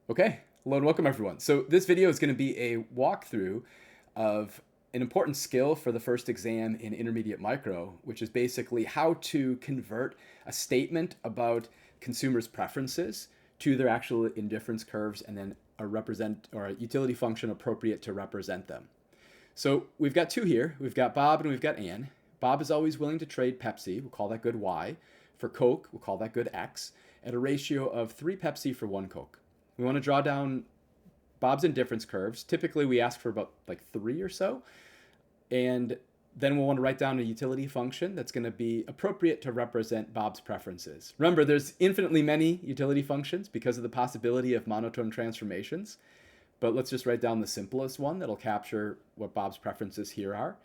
Okay, hello and welcome everyone. So this video is going to be a walkthrough of an important skill for the first exam in intermediate micro, which is basically how to convert a statement about consumers' preferences to their actual indifference curves and then a utility function appropriate to represent them. So we've got two here. We've got Bob and we've got Ann. Bob is always willing to trade Pepsi, we'll call that good Y, for Coke, we'll call that good X, at a ratio of 3 Pepsi for 1 Coke. We want to draw down Bob's indifference curves. Typically, we ask for about like 3 or so. And then we'll want to write down a utility function that's going to be appropriate to represent Bob's preferences. Remember, there's infinitely many utility functions because of the possibility of monotone transformations. But let's just write down the simplest one that'll capture what Bob's preferences here are.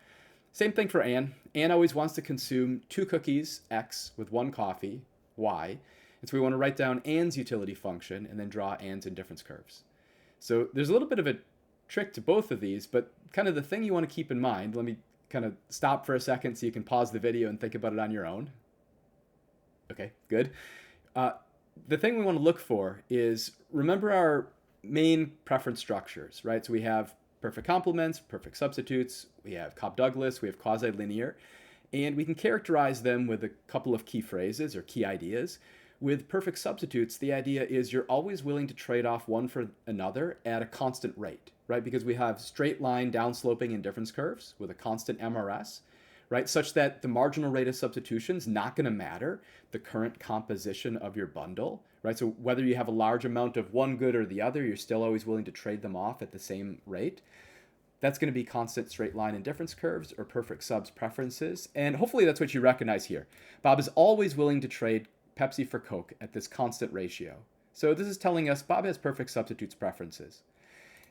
Same thing for Ann. Ann always wants to consume 2 cookies, X, with 1 coffee, Y. And so we want to write down Ann's utility function and then draw Ann's indifference curves. So there's a little bit of a trick to both of these, but kind of the thing you want to keep in mind, let me kind of stop for a second so you can pause the video and think about it on your own. Okay, good. The thing we want to look for is, remember our main preference structures, right? So we have perfect complements, perfect substitutes, we have Cobb-Douglas, we have quasi-linear, and we can characterize them with a couple of key phrases or key ideas. With perfect substitutes, the idea is you're always willing to trade off one for another at a constant rate, right? Because we have straight line downsloping indifference curves with a constant MRS, right? Such that the marginal rate of substitution is not going to matter the current composition of your bundle, right? So whether you have a large amount of one good or the other, you're still always willing to trade them off at the same rate. That's going to be constant straight line indifference curves or perfect subs preferences. And hopefully that's what you recognize here. Bob is always willing to trade Pepsi for Coke at this constant ratio. So this is telling us Bob has perfect substitutes preferences.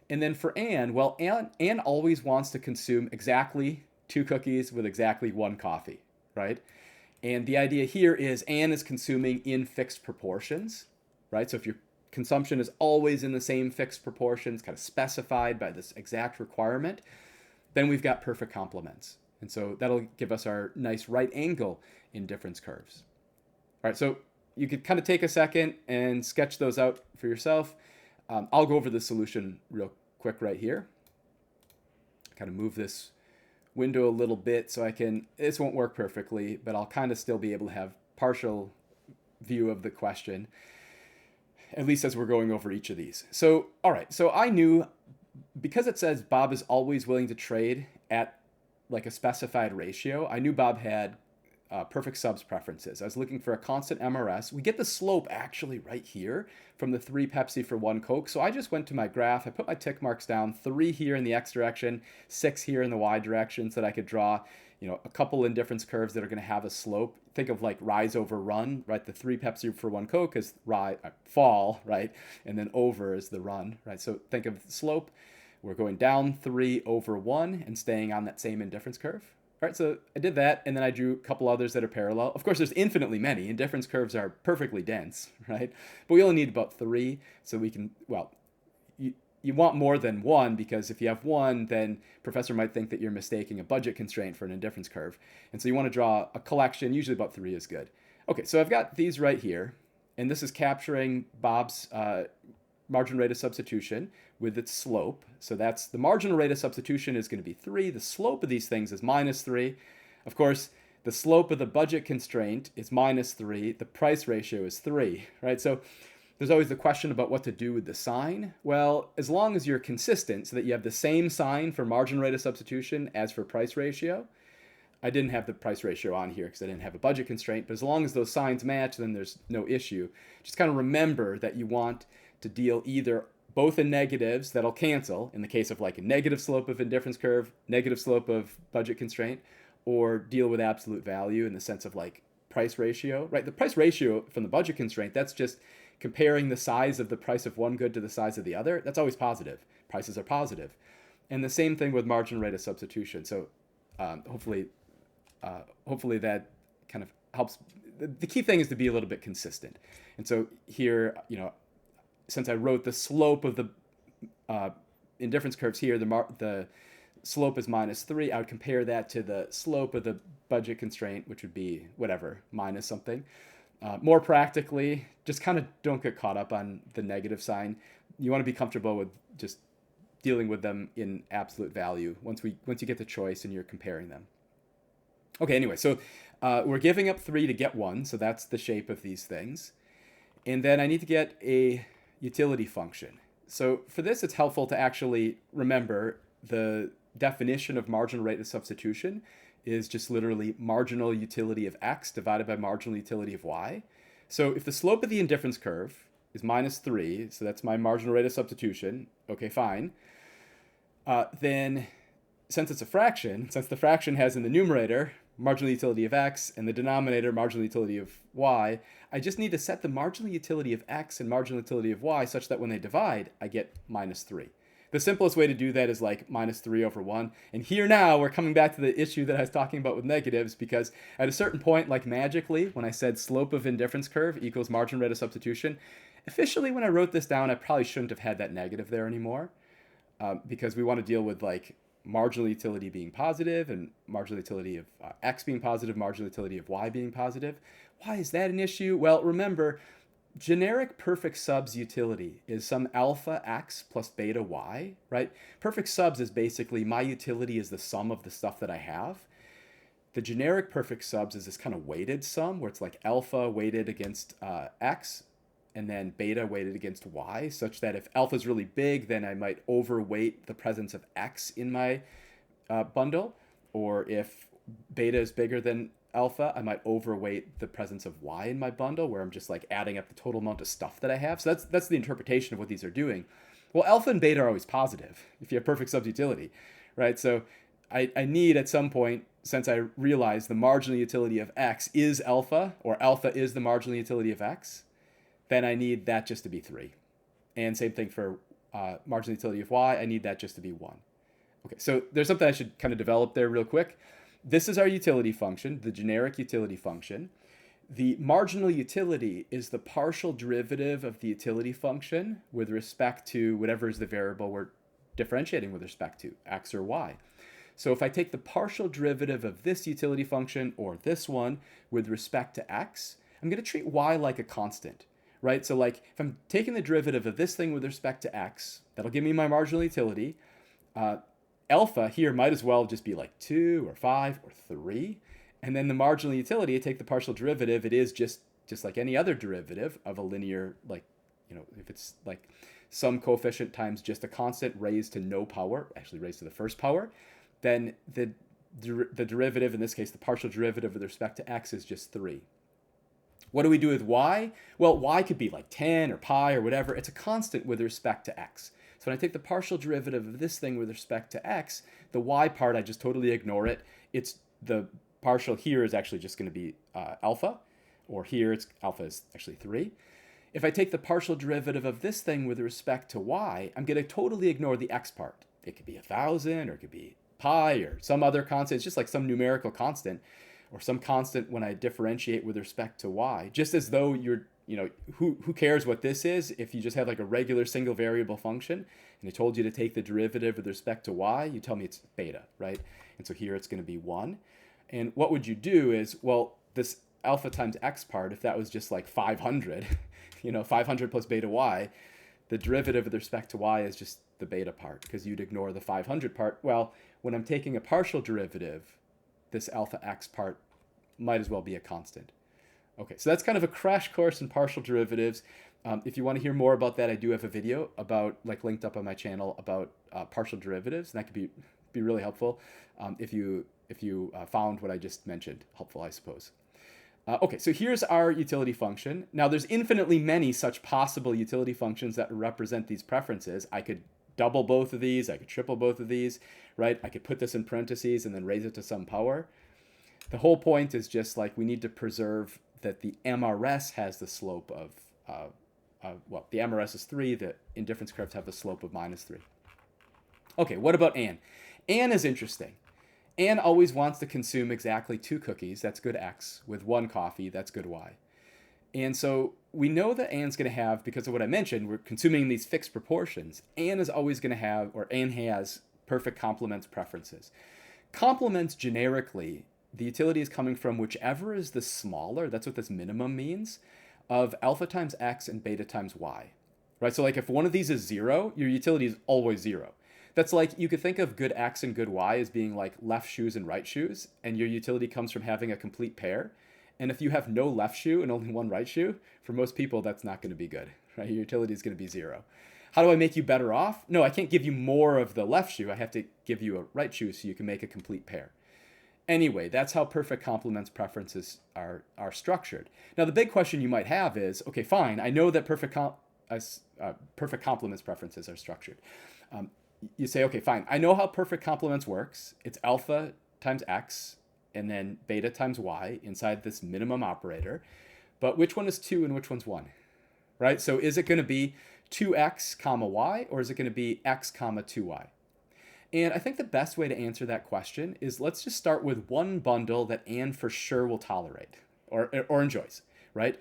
And then for Ann, well, Ann always wants to consume exactly 2 cookies with exactly 1 coffee, right? And the idea here is Ann is consuming in fixed proportions, right? So if your consumption is always in the same fixed proportions, kind of specified by this exact requirement, then we've got perfect complements. And so that'll give us our nice right angle indifference curves. All right, so you could kind of take a second and sketch those out for yourself. I'll go over the solution real quick right here. Kind of move this window a little bit so this won't work perfectly, but I'll kind of still be able to have partial view of the question, at least as we're going over each of these. So, all right, so I knew, because it says Bob is always willing to trade at like a specified ratio, I knew Bob had perfect subs preferences. I was looking for a constant MRS. We get the slope actually right here from the 3 Pepsi for 1 Coke. So I just went to my graph. I put my tick marks down, 3 here in the X direction, 6 here in the Y direction, so that I could draw, a couple indifference curves that are going to have a slope. Think of like rise over run, right? The 3 Pepsi for 1 Coke is fall, right? And then over is the run, right? So think of the slope. We're going down 3 over 1 and staying on that same indifference curve. All right, so I did that, and then I drew a couple others that are parallel. Of course, there's infinitely many. Indifference curves are perfectly dense, right? But we only need about 3, so we can, well, you want more than 1, because if you have 1, then professor might think that you're mistaking a budget constraint for an indifference curve. And so you want to draw a collection. Usually about 3 is good. Okay, so I've got these right here, and this is capturing Bob's margin rate of substitution with its slope. So that's the marginal rate of substitution is going to be 3. The slope of these things is minus 3. Of course, the slope of the budget constraint is minus 3. The price ratio is 3, right? So there's always the question about what to do with the sign. Well, as long as you're consistent so that you have the same sign for margin rate of substitution as for price ratio. I didn't have the price ratio on here because I didn't have a budget constraint, but as long as those signs match, then there's no issue. Just kind of remember that you want to deal either both in negatives that'll cancel in the case of like a negative slope of indifference curve, negative slope of budget constraint, or deal with absolute value in the sense of like price ratio, right? The price ratio from the budget constraint, that's just comparing the size of the price of one good to the size of the other. That's always positive. Prices are positive. And the same thing with margin rate of substitution. So hopefully that kind of helps. The key thing is to be a little bit consistent. And so here, since I wrote the slope of the indifference curves here, the slope is minus 3. I would compare that to the slope of the budget constraint, which would be whatever, minus something. More practically, just kind of don't get caught up on the negative sign. you want to be comfortable with just dealing with them in absolute value once you get the choice and you're comparing them. Okay, anyway, so we're giving up 3 to get 1, so that's the shape of these things. And then I need to get a utility function. So for this, it's helpful to actually remember the definition of marginal rate of substitution is just literally marginal utility of x divided by marginal utility of y. So if the slope of the indifference curve is -3, so that's my marginal rate of substitution, okay, fine. Then since it's a fraction, since the fraction has in the numerator marginal utility of x and the denominator marginal utility of y, I just need to set the marginal utility of x and marginal utility of y such that when they divide, I get -3. The simplest way to do that is like -3 over 1. And here now, we're coming back to the issue that I was talking about with negatives, because at a certain point, like magically, when I said slope of indifference curve equals marginal rate of substitution, officially when I wrote this down, I probably shouldn't have had that negative there anymore, because we want to deal with like marginal utility being positive and marginal utility of x being positive, marginal utility of y being positive. Why is that an issue? Well, remember, generic perfect subs utility is some alpha x plus beta y, right? Perfect subs is basically my utility is the sum of the stuff that I have. The generic perfect subs is this kind of weighted sum where it's like alpha weighted against x and then beta weighted against y, such that if alpha is really big, then I might overweight the presence of x in my bundle, or if beta is bigger than alpha, I might overweight the presence of y in my bundle, where I'm just like adding up the total amount of stuff that I have. So that's the interpretation of what these are doing. Well, alpha and beta are always positive if you have perfect subs utility, right? So I need at some point, since I realize the marginal utility of x is alpha, or alpha is the marginal utility of x, then I need that just to be 3. And same thing for marginal utility of y, I need that just to be 1. Okay, so there's something I should kind of develop there real quick. This is our utility function, the generic utility function. The marginal utility is the partial derivative of the utility function with respect to whatever is the variable we're differentiating with respect to, x or y. So if I take the partial derivative of this utility function or this one with respect to x, I'm going to treat y like a constant, right? So like if I'm taking the derivative of this thing with respect to x, that'll give me my marginal utility. Alpha here might as well just be like 2 or 5 or 3. And then the marginal utility, I take the partial derivative, it is just like any other derivative of a linear, like, if it's like some coefficient times just a constant raised to no power, actually raised to the first power, then the derivative, in this case, the partial derivative with respect to x is just 3. What do we do with y? Well, y could be like 10 or pi or whatever. It's a constant with respect to x. So when I take the partial derivative of this thing with respect to x, the y part, I just totally ignore it. It's the partial here is actually just going to be alpha, or here it's alpha is actually 3. If I take the partial derivative of this thing with respect to y, I'm going to totally ignore the x part. It could be 1,000, or it could be pi, or some other constant. It's just like some numerical constant, or some constant when I differentiate with respect to y. Just as though you're, who cares what this is if you just have like a regular single variable function and I told you to take the derivative with respect to y, you tell me it's beta, right? And so here it's going to be 1. And what would you do is, well, this alpha times x part, if that was just like 500, 500 plus beta y, the derivative with respect to y is just the beta part, because you'd ignore the 500 part. Well, when I'm taking a partial derivative, this alpha x part might as well be a constant. Okay, so that's kind of a crash course in partial derivatives. If you want to hear more about that, I do have a video linked up on my channel about partial derivatives, and that could be really helpful if you found what I just mentioned helpful, I suppose. Okay, so here's our utility function. Now there's infinitely many such possible utility functions that represent these preferences. I could double both of these, I could triple both of these, right? I could put this in parentheses and then raise it to some power. The whole point is just like we need to preserve that the MRS has the slope of, the MRS is 3, the indifference curves have the slope of -3. Okay, what about Anne? Anne is interesting. Anne always wants to consume exactly 2 cookies, that's good X, with 1 coffee, that's good Y. And so we know that Anne's going to have, because of what I mentioned, we're consuming these fixed proportions. Anne is always going to have, or Anne has, perfect complements preferences. Complements generically, the utility is coming from whichever is the smaller, that's what this minimum means, of alpha times x and beta times y. right? So like if one of these is 0, your utility is always 0. That's like, you could think of good X and good Y as being like left shoes and right shoes, and your utility comes from having a complete pair. And if you have no left shoe and only one right shoe, for most people, that's not going to be good, right? Your utility is going to be 0. How do I make you better off? No, I can't give you more of the left shoe. I have to give you a right shoe so you can make a complete pair. Anyway, that's how perfect complements preferences are structured. Now, the big question you might have is, okay, fine, I know that perfect complements preferences are structured. You say, okay, fine, I know how perfect complements works. It's alpha times x and then beta times y inside this minimum operator. But which one is 2 and which one's 1? Right? So is it going to be 2x comma y, or is it going to be x comma 2y? And I think the best way to answer that question is, let's just start with one bundle that Anne for sure will tolerate or enjoys, right?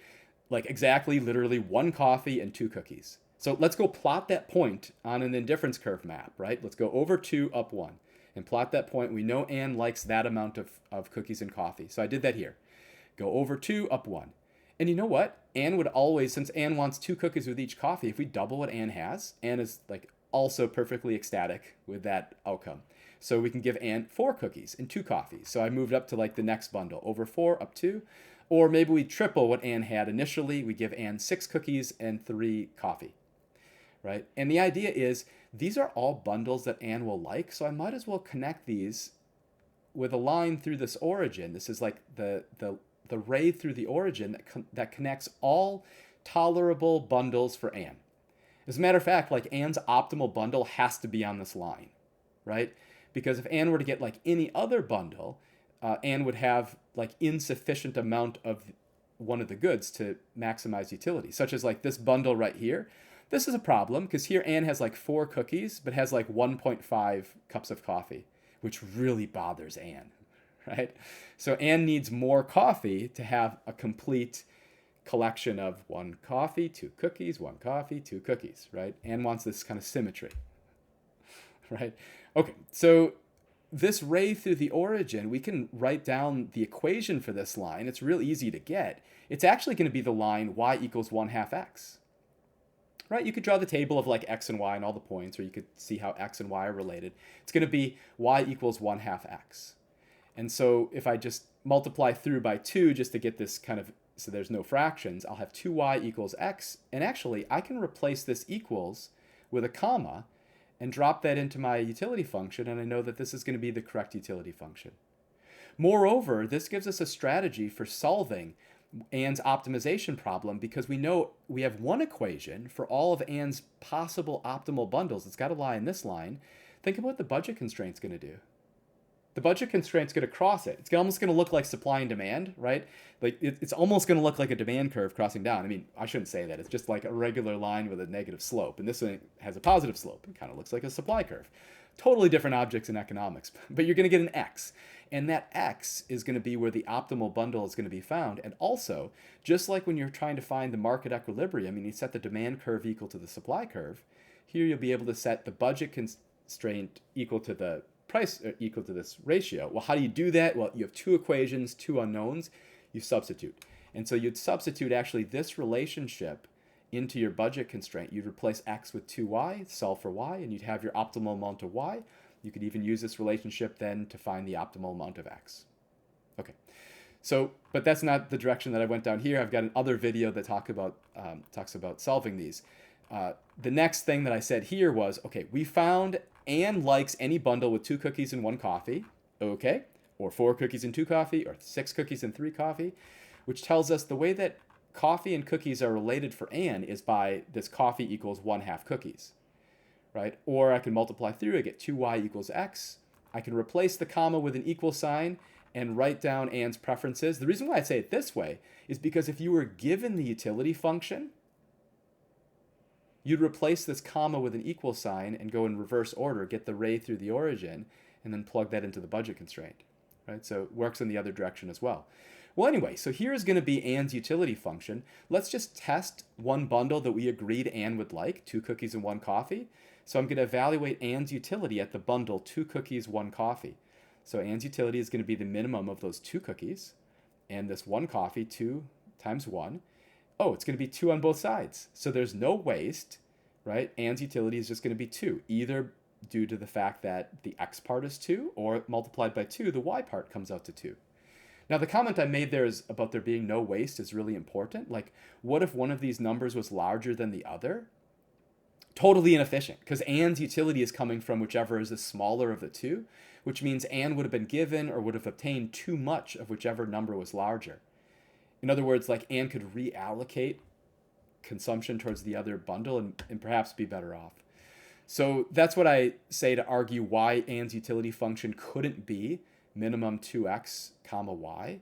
Like exactly, literally 1 coffee and 2 cookies. So let's go plot that point on an indifference curve map, right? Let's go over 2, up 1, and plot that point. We know Anne likes that amount of cookies and coffee. So I did that here. Go over 2, up 1. And you know what? Anne would always, since Anne wants 2 cookies with each coffee, if we double what Anne has, Anne is like also perfectly ecstatic with that outcome. So we can give Anne 4 cookies and 2 coffees. So I moved up to like the next bundle, over 4, up 2. Or maybe we triple what Anne had initially. We give Anne 6 cookies and 3 coffee, right? And the idea is, these are all bundles that Anne will like, so I might as well connect these with a line through this origin. This is like the ray through the origin that connects all tolerable bundles for Anne. As a matter of fact, like Anne's optimal bundle has to be on this line, right? Because if Anne were to get like any other bundle, Anne would have like insufficient amount of one of the goods to maximize utility, such as like this bundle right here. This is a problem because here Anne has like 4 cookies, but has like 1.5 cups of coffee, which really bothers Anne, right? So Anne needs more coffee to have a complete collection of 1 coffee, 2 cookies, 1 coffee, 2 cookies, right? Anne wants this kind of symmetry, right? Okay, so this ray through the origin, we can write down the equation for this line. It's real easy to get. It's actually going to be the line y equals 1/2 x, right? You could draw the table of like x and y and all the points, or you could see how x and y are related. It's going to be y equals 1/2 x. And so if I just multiply through by 2 just to get this kind of, so there's no fractions, I'll have 2y equals x. And actually, I can replace this equals with a comma and drop that into my utility function, and I know that this is going to be the correct utility function. Moreover, this gives us a strategy for solving Anne's optimization problem, because we know we have one equation for all of Anne's possible optimal bundles. It's got to lie in this line. Think about what the budget constraint's going to do. The budget constraint's going to cross it. It's almost going to look like supply and demand, right? Like it's almost going to look like a demand curve crossing down. I mean, I shouldn't say that. It's just like a regular line with a negative slope. And this one has a positive slope. It kind of looks like a supply curve. Totally different objects in economics. But you're going to get an X. And that X is going to be where the optimal bundle is going to be found. And also, just like when you're trying to find the market equilibrium and you set the demand curve equal to the supply curve, here you'll be able to set the budget constraint equal to the price equal to this ratio. Well, how do you do that? Well, you have 2 equations, 2 unknowns, you substitute. And so you'd substitute actually this relationship into your budget constraint. You'd replace x with 2y, solve for y, and you'd have your optimal amount of y. You could even use this relationship then to find the optimal amount of x. Okay, so, but that's not the direction that I went down here. I've got another video that talks about solving these. The next thing that I said here was, okay, we found Anne likes any bundle with 2 cookies and 1 coffee, okay, or 4 cookies and 2 coffee, or 6 cookies and 3 coffee, which tells us the way that coffee and cookies are related for Anne is by this coffee equals 1/2 cookies, right? Or I can multiply through, I get 2y equals x. I can replace the comma with an equal sign and write down Anne's preferences. The reason why I say it this way is because if you were given the utility function, you'd replace this comma with an equal sign and go in reverse order, get the ray through the origin, and then plug that into the budget constraint, right? So it works in the other direction as well. Well, anyway, so here's going to be Anne's utility function. Let's just test one bundle that we agreed Anne would like, 2 cookies and 1 coffee. So I'm going to evaluate Anne's utility at the bundle 2 cookies, 1 coffee. So Anne's utility is going to be the minimum of those 2 cookies, and this 1 coffee, 2 times 1. Oh, it's going to be 2 on both sides. So there's no waste. right? Ann's utility is just going to be 2, either due to the fact that the x part is 2, or multiplied by 2, the y part comes out to 2. Now, the comment I made there is about there being no waste is really important. Like, what if one of these numbers was larger than the other? Totally inefficient, because Ann's utility is coming from whichever is the smaller of the two, which means Ann would have been given or would have obtained too much of whichever number was larger. In other words, like Ann could reallocate consumption towards the other bundle and perhaps be better off. So that's what I say to argue why Ann's utility function couldn't be minimum 2x comma y.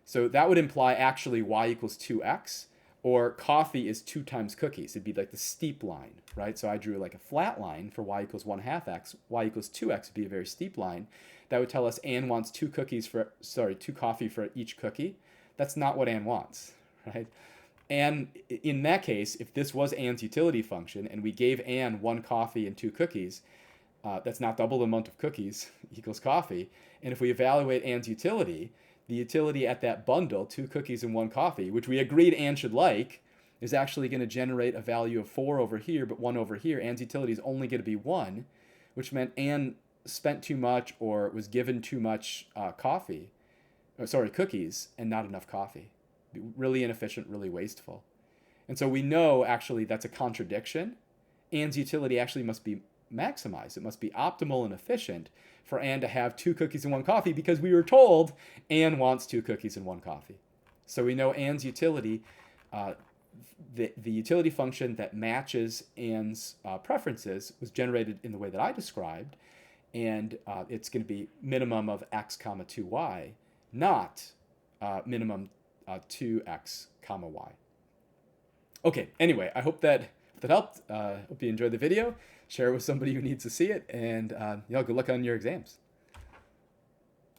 So that would imply actually y equals 2x, or coffee is 2 times cookies. It'd be like the steep line, right? So I drew like a flat line for y equals 1/2 x. Y equals 2x would be a very steep line. That would tell us Ann wants 2 coffee for each cookie. That's not what Ann wants, right? And in that case, if this was Ann's utility function and we gave Ann 1 coffee and 2 cookies, that's not double the amount of cookies equals coffee. And if we evaluate Ann's utility, the utility at that bundle, 2 cookies and 1 coffee, which we agreed Ann should like, is actually going to generate a value of 4 over here, but 1 over here. Ann's utility is only going to be 1, which meant Ann spent too much or was given too much cookies, and not enough coffee. Really inefficient, really wasteful. And so we know actually that's a contradiction. Ann's utility actually must be maximized. It must be optimal and efficient for Ann to have 2 cookies and 1 coffee, because we were told Ann wants 2 cookies and 1 coffee. So we know Ann's utility, the utility function that matches Ann's preferences was generated in the way that I described, and it's going to be minimum of x comma 2y, not minimum 2x comma y. Okay, anyway, I hope that helped. Hope you enjoyed the video. Share it with somebody who needs to see it, and good luck on your exams.